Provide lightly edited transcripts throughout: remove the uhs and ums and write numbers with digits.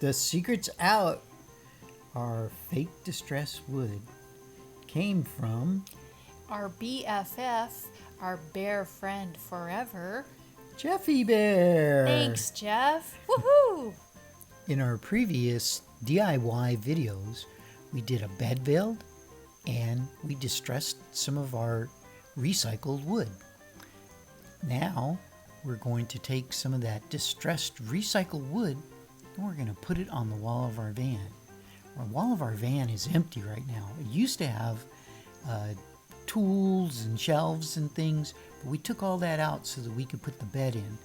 The secret's out. Our fake distress wood came from Our BFF, our bear friend forever. Jeffy Bear. Thanks, Jeff. Woohoo! In our previous DIY videos, we did a bed build and we distressed some of our recycled wood. Now we're going to take some of that distressed recycled wood and we're going to put it on the wall of our van. Our wall of our van is empty right now. It used to have tools and shelves and things, but we took all that out so that we could put the bed in.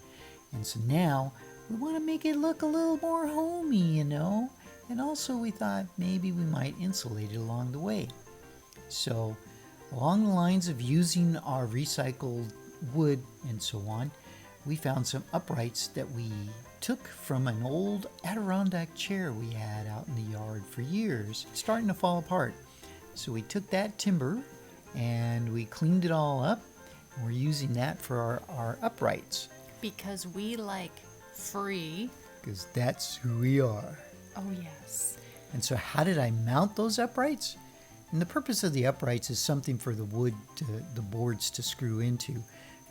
And so now we want to make it look a little more homey, you know. And also we thought maybe we might insulate it along the way. So along the lines of using our recycled wood and so on, we found some uprights that we took from an old Adirondack chair we had out in the yard for years, starting to fall apart. So we took that timber and we cleaned it all up, and we're using that for our uprights. Because we like free. Because that's who we are. Oh, yes. And so how did I mount those uprights? And the purpose of the uprights is something for the the boards to screw into.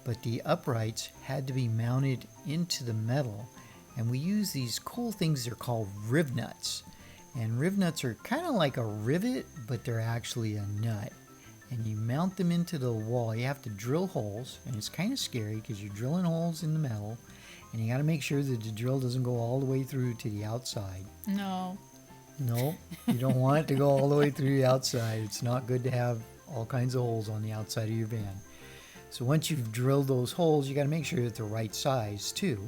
But the uprights had to be mounted into the metal. And we use these cool things, they're called riv nuts. And riv nuts are kind of like a rivet, but they're actually a nut. And you mount them into the wall. You have to drill holes, and it's kind of scary because you're drilling holes in the metal. And you got to make sure that the drill doesn't go all the way through to the outside. No. No, you don't want it to go all the way through the outside. It's not good to have all kinds of holes on the outside of your van. So once you've drilled those holes, you got to make sure that they're the right size too.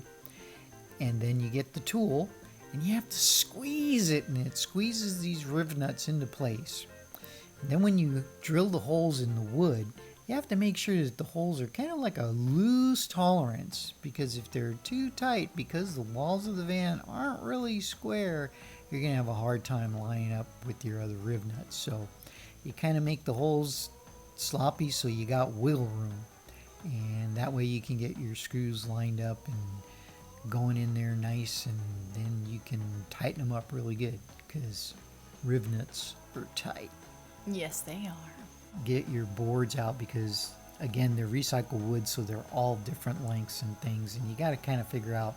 And then you get the tool and you have to squeeze it, and it squeezes these riv nuts into place. And then when you drill the holes in the wood, you have to make sure that the holes are kind of like a loose tolerance, because if they're too tight, because the walls of the van aren't really square, you're going to have a hard time lining up with your other riv nuts. So you kind of make the holes sloppy so you got wiggle room, and that way you can get your screws lined up and going in there nice, and then you can tighten them up really good because riv nuts are tight. Yes, they are. Get your boards out because, again, they're recycled wood, so they're all different lengths and things, and you got to kind of figure out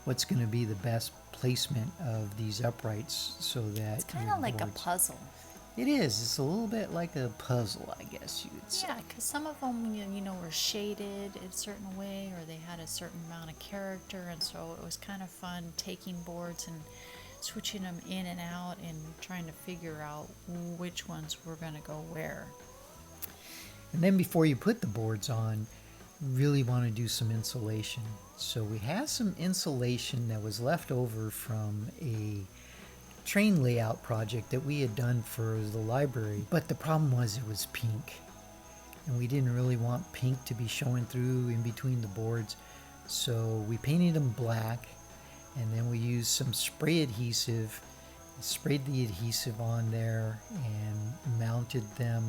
what's going to be the best placement of these uprights so that It's kind of like a puzzle. It is. It's a little bit like a puzzle, I guess you would say. Yeah, because some of them, were shaded in a certain way, or they had a certain amount of character, and so it was kind of fun taking boards and switching them in and out and trying to figure out which ones were going to go where. And then before you put the boards on, you really want to do some insulation. So we have some insulation that was left over from a train layout project that we had done for the library, but the problem was it was pink, and we didn't really want pink to be showing through in between the boards, so we painted them black, and then we used some spray adhesive, sprayed the adhesive on there and mounted them,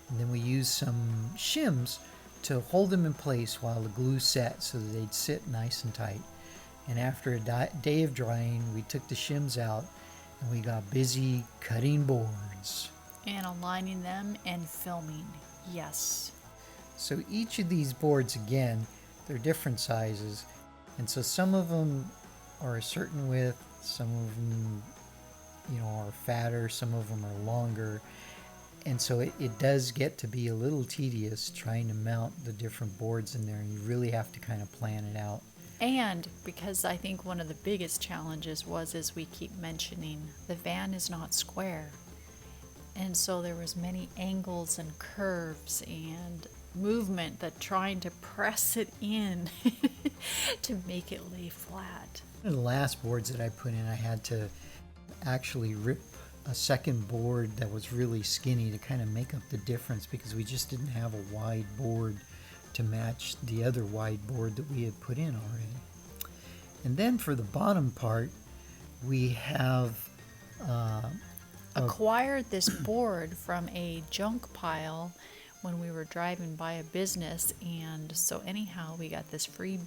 and then we used some shims to hold them in place while the glue set so that they'd sit nice and tight. And after a day of drying, we took the shims out and we got busy cutting boards. And aligning them and filming. Yes. So each of these boards, again, they're different sizes. And so some of them are a certain width, some of them, are fatter, some of them are longer. And so it does get to be a little tedious trying to mount the different boards in there, and you really have to kind of plan it out. And because I think one of the biggest challenges was, as we keep mentioning, the van is not square. And so there was many angles and curves and movement that trying to press it in to make it lay flat. One of the last boards that I put in, I had to actually rip a second board that was really skinny to kind of make up the difference because we just didn't have a wide board to match the other wide board that we had put in already. And then for the bottom part, we have acquired this board from a junk pile when we were driving by a business, and so anyhow we got this free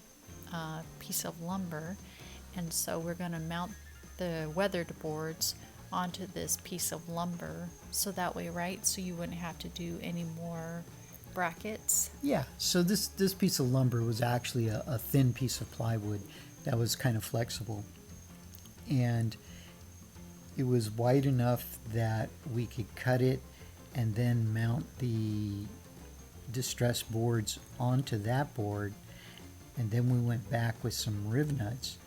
piece of lumber, and so we're going to mount the weathered boards onto this piece of lumber, so that way, right? So you wouldn't have to do any more brackets. Yeah, so this piece of lumber was actually a thin piece of plywood that was kind of flexible. And it was wide enough that we could cut it and then mount the distressed boards onto that board. And then we went back with some riv nuts,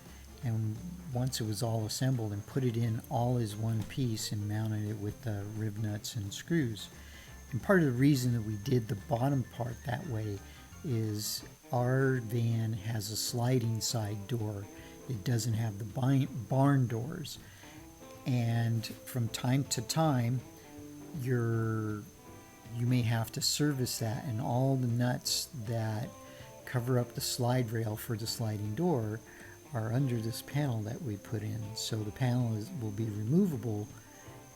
and once it was all assembled, and put it in all as one piece and mounted it with the riv nuts and screws. And part of the reason that we did the bottom part that way is our van has a sliding side door. It doesn't have the barn doors. And from time to time, you may have to service that, and all the nuts that cover up the slide rail for the sliding door are under this panel that we put in. So the panel will be removable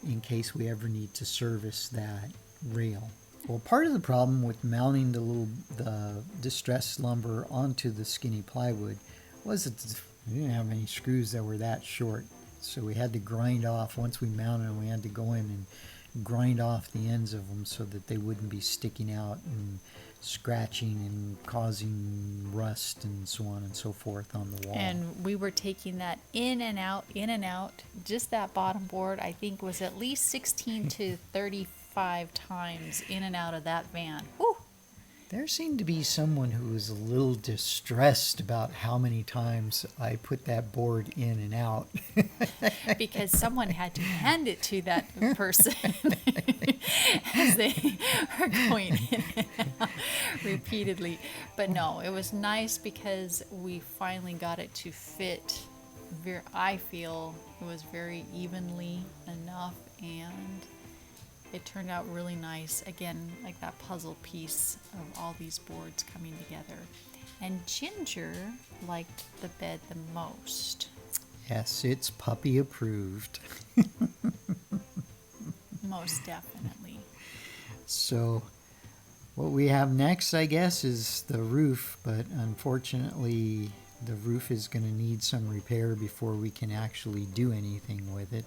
in case we ever need to service that rail. Well, part of the problem with mounting the distressed lumber onto the skinny plywood was that we didn't have any screws that were that short. So we had to grind off, once we mounted them, we had to go in and grind off the ends of them so that they wouldn't be sticking out and scratching and causing rust and so on and so forth on the wall. And we were taking that in and out, in and out. Just that bottom board, I think, was at least 16 to 35 times in and out of that van. Whew. There seemed to be someone who was a little distressed about how many times I put that board in and out. Because someone had to hand it to that person as they were going in and out repeatedly. But no, it was nice because we finally got it to fit. I feel it was very evenly enough, and it turned out really nice. Again, like that puzzle piece of all these boards coming together. And Ginger liked the bed the most. Yes, it's puppy approved. Most definitely. So what we have next, I guess, is the roof, but unfortunately the roof is going to need some repair before we can actually do anything with it.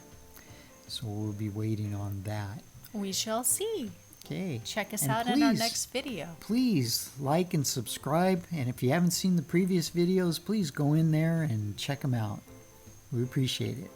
So we'll be waiting on that. We shall see. Okay. Check us And out in our please, next video. Please like and subscribe. And if you haven't seen the previous videos, please go in there and check them out. We appreciate it.